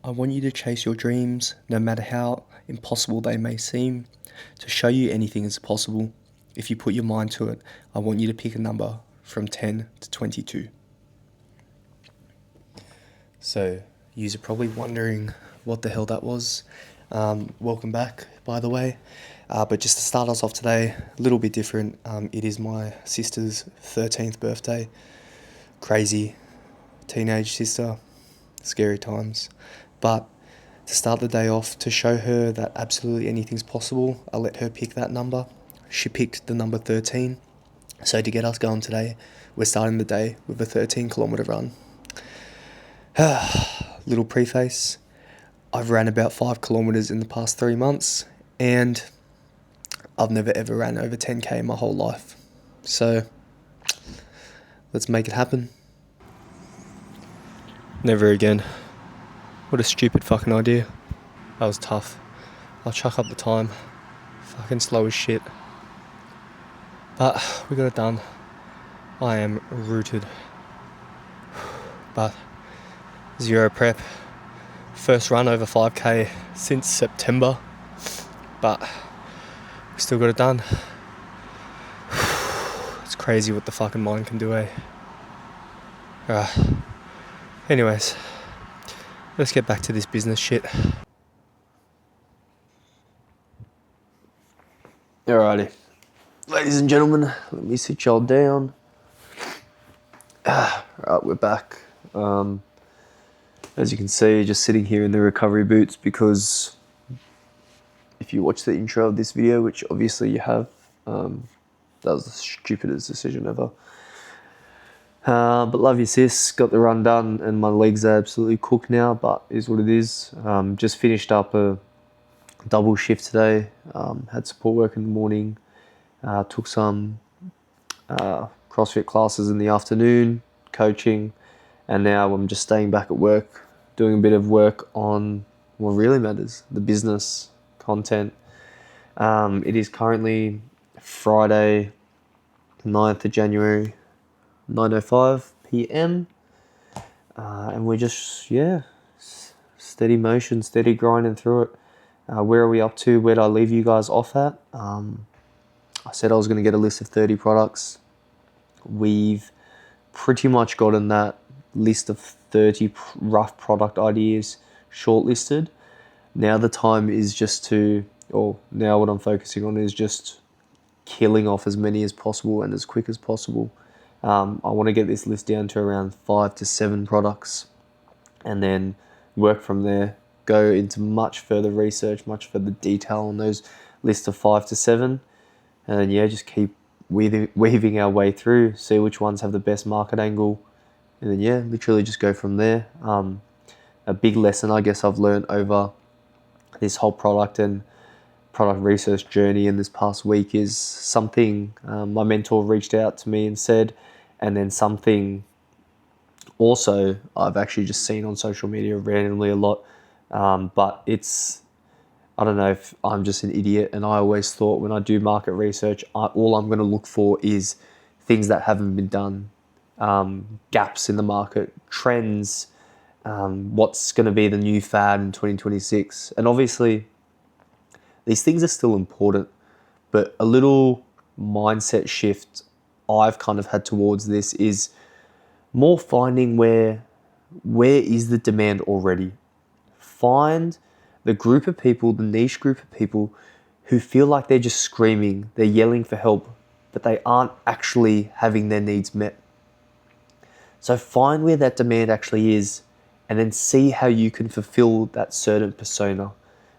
I want you to chase your dreams, no matter how impossible they may seem. To show you anything is possible, if you put your mind to it, I want you to pick a number from 10 to 22. So, you're probably wondering what the hell that was. Welcome back, by the way. But just to start us off today, a little bit different. It is my sister's 13th birthday. Crazy teenage sister, scary times. But to start the day off, to show her that absolutely anything's possible, I let her pick that number. She picked the number 13. So to get us going today, we're starting the day with a 13-kilometre run. Little preface, I've ran about 5 kilometres in the past 3 months, and I've never ever ran over 10k in my whole life. So let's make it happen. Never again. What a stupid fucking idea. That was tough. I'll chuck up the time. Fucking slow as shit. But we got it done. I am rooted. But zero prep. First run over 5k since September. But we still got it done. It's crazy what the fucking mind can do, eh? Anyways, let's get back to this business shit. Alrighty. Ladies and gentlemen, let me sit y'all down. Right, we're back. As you can see, just sitting here in the recovery boots because if you watch the intro of this video, which obviously you have, that was the stupidest decision ever. But love you, sis. Got the run done and my legs are absolutely cooked now, but is what it is. Just finished up a double shift today. Had support work in the morning. Took some CrossFit classes in the afternoon, coaching, and now I'm just staying back at work, doing a bit of work on what really matters, the business, content. It is currently Friday, 9th of January, 9:05 p.m. And we're just, steady motion, steady grinding through it. Where are we up to? Where did I leave you guys off at? I said I was going to get a list of 30 products. We've pretty much gotten that list of 30 rough product ideas shortlisted. Now the time is now what I'm focusing on is just killing off as many as possible and as quick as possible. I want to get this list down to around 5 to 7 products and then work from there, go into much further research, much further detail on those lists of 5 to 7. And then, just keep weaving our way through, see which ones have the best market angle. And then, literally just go from there. A big lesson, I guess, I've learned over this whole product and product research journey in this past week is something my mentor reached out to me and said, and then something also I've actually just seen on social media randomly a lot. But I don't know if I'm just an idiot, and I always thought when I do market research, all I'm going to look for is things that haven't been done, gaps in the market, trends, what's going to be the new fad in 2026. And obviously, these things are still important, but a little mindset shift I've kind of had towards this is more finding where is the demand already. Find the group of people, the niche group of people who feel like they're just screaming, they're yelling for help, but they aren't actually having their needs met. So find where that demand actually is and then see how you can fulfill that certain persona.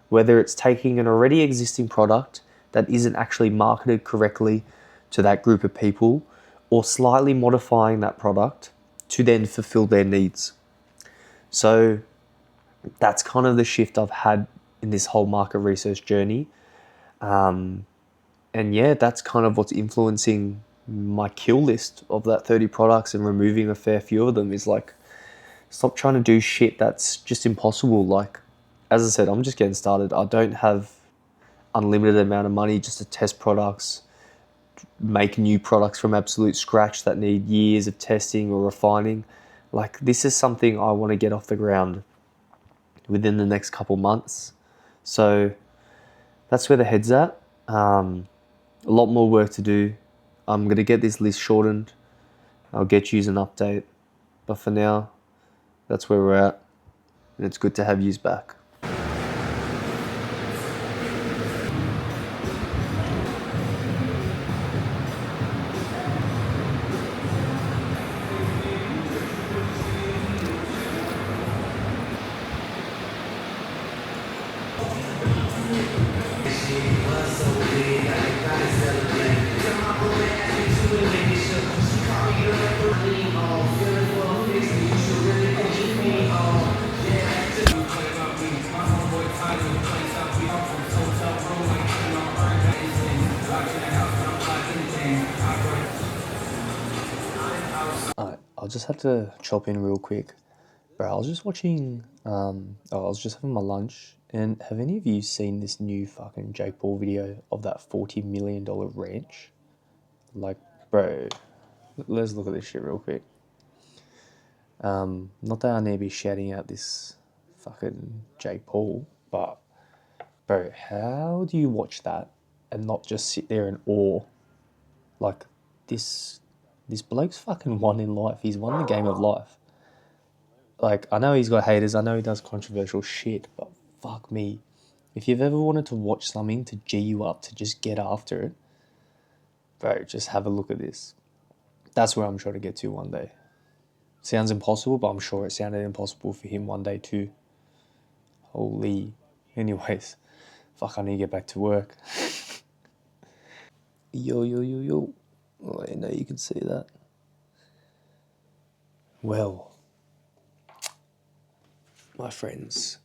Whether it's taking an already existing product that isn't actually marketed correctly to that group of people or slightly modifying that product to then fulfill their needs. So that's kind of the shift I've had in this whole market research journey. That's kind of what's influencing my kill list of that 30 products and removing a fair few of them is like, stop trying to do shit that's just impossible. Like, as I said, I'm just getting started. I don't have unlimited amount of money just to test products, make new products from absolute scratch that need years of testing or refining. Like, this is something I want to get off the ground within the next couple months. So that's where the head's at. A lot more work to do. I'm going to get this list shortened. I'll get you an update. But for now, that's where we're at. And it's good to have you back. I'll just have to chop in real quick. Bro, I was just watching, I was just having my lunch, and have any of you seen this new fucking Jake Paul video of that $40 million ranch? Like, bro, let's look at this shit real quick. Not that I need to be shouting out this fucking Jake Paul, but, bro, how do you watch that and not just sit there in awe? Like, this bloke's fucking won in life. He's won the game of life. Like, I know he's got haters. I know he does controversial shit, but fuck me. If you've ever wanted to watch something to G you up, to just get after it, bro, just have a look at this. That's where I'm trying to get to one day. Sounds impossible, but I'm sure it sounded impossible for him one day too. Holy. Anyways, fuck, I need to get back to work. Yo. Oh, I know you can see that. Well, my friends,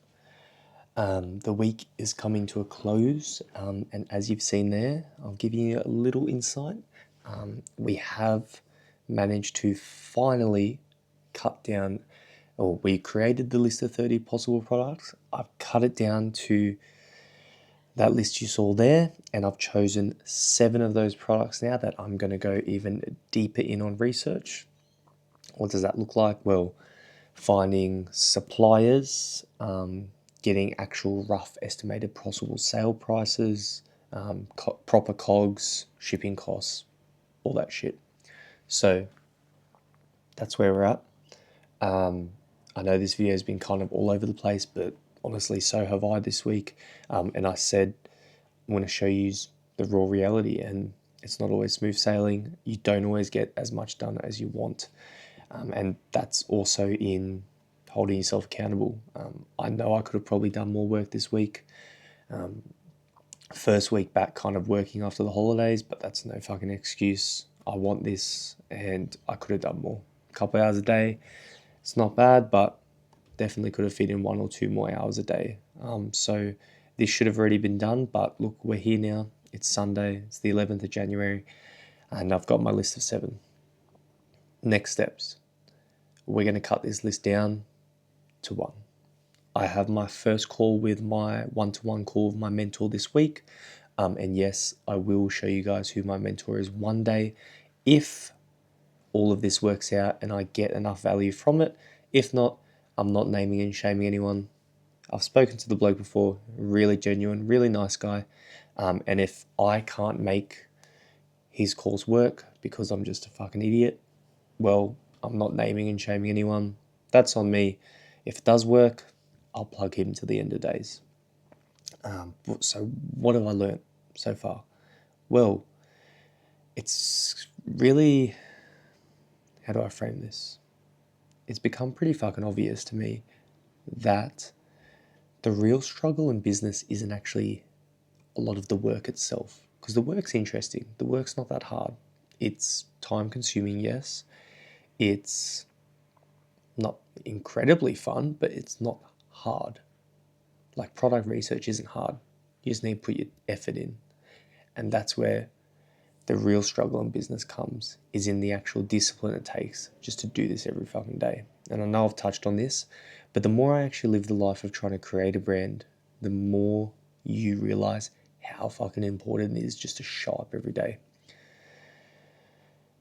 the week is coming to a close, and as you've seen there, I'll give you a little insight. We have managed to finally cut down, or we created the list of 30 possible products. I've cut it down to that list you saw there, and I've chosen 7 of those products now that I'm going to go even deeper in on research. What does that look like? Well, finding suppliers, getting actual rough estimated possible sale prices, proper COGS, shipping costs, all that shit. So that's where we're at. I know this video has been kind of all over the place, but honestly, so have I this week. And I said, I'm going to show you the raw reality, and it's not always smooth sailing. You don't always get as much done as you want. And that's also in holding yourself accountable. I know I could have probably done more work this week. First week back kind of working after the holidays, but that's no fucking excuse. I want this, and I could have done more. A couple hours a day, it's not bad, but definitely could have fit in 1 or 2 more hours a day. So this should have already been done, but look, we're here now. It's Sunday, it's the 11th of January, and I've got my list of 7. Next steps. We're going to cut this list down to 1. I have my first call with my one-to-one call with my mentor this week. And yes, I will show you guys who my mentor is one day if all of this works out and I get enough value from it. If not, I'm not naming and shaming anyone. I've spoken to the bloke before, really genuine, really nice guy. And if I can't make his calls work because I'm just a fucking idiot, well, I'm not naming and shaming anyone. That's on me. If it does work, I'll plug him to the end of days. So what have I learned so far? Well, it's really, how do I frame this? It's become pretty fucking obvious to me that the real struggle in business isn't actually a lot of the work itself, because the work's interesting. The work's not that hard. It's time consuming, yes. It's not incredibly fun, but it's not hard. Like, product research isn't hard. You just need to put your effort in. And that's where the real struggle in business comes, is in the actual discipline it takes just to do this every fucking day. And I know I've touched on this, but the more I actually live the life of trying to create a brand, the more you realize how fucking important it is just to show up every day.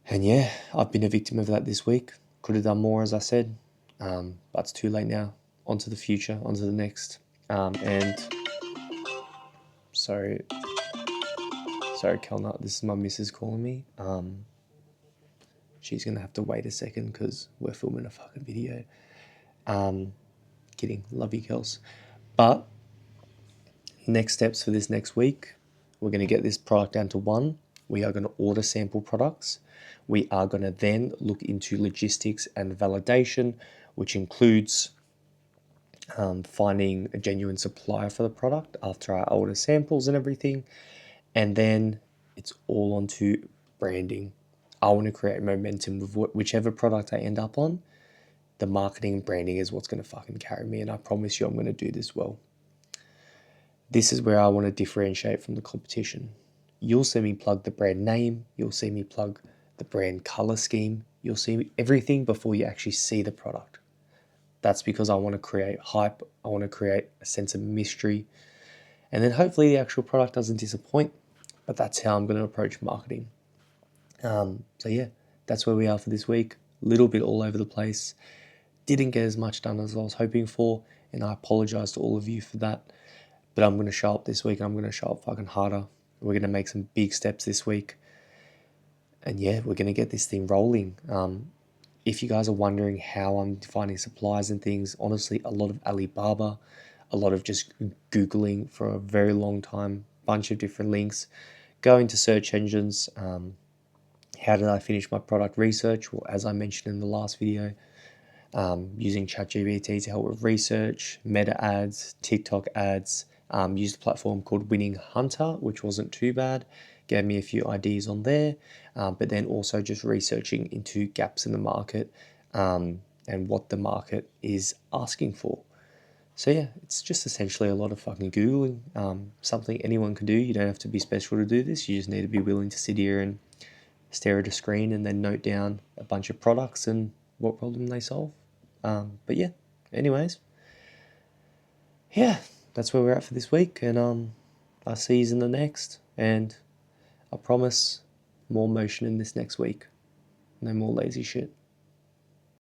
And yeah, I've been a victim of that this week. Could have done more, as I said, but it's too late now. onto the future, onto the next. And sorry, Kelnut, this is my missus calling me. She's gonna have to wait a second because we're filming a fucking video. Kidding, love you, girls. But next steps for this next week, we're going to get this product down to 1. We are going to order sample products. We are going to then look into logistics and validation, which includes finding a genuine supplier for the product after I order samples and everything. And then it's all onto branding. I want to create momentum with whichever product I end up on. The marketing and branding is what's going to fucking carry me, and I promise you I'm going to do this well. This is where I want to differentiate from the competition. You'll see me plug the brand name, you'll see me plug the brand color scheme, you'll see everything before you actually see the product. That's because I want to create hype, I want to create a sense of mystery, and then hopefully the actual product doesn't disappoint, but that's how I'm going to approach marketing. So yeah, that's where we are for this week. A little bit all over the place. Didn't get as much done as I was hoping for, and I apologize to all of you for that. But I'm going to show up this week, and I'm going to show up fucking harder. We're going to make some big steps this week. And yeah, we're going to get this thing rolling. If you guys are wondering how I'm finding supplies and things, honestly, a lot of Alibaba, a lot of just Googling for a very long time, bunch of different links, go into search engines. How did I finish my product research? Well, as I mentioned in the last video, using ChatGPT to help with research, meta ads, TikTok ads, used a platform called Winning Hunter, which wasn't too bad, gave me a few ideas on there, but then also just researching into gaps in the market and what the market is asking for. So yeah, it's just essentially a lot of fucking Googling, something anyone can do. You don't have to be special to do this. You just need to be willing to sit here and stare at a screen and then note down a bunch of products and what problem they solve. But yeah, anyways, yeah, that's where we're at for this week, and I'll see you in the next, and I promise more motion in this next week. No more lazy shit.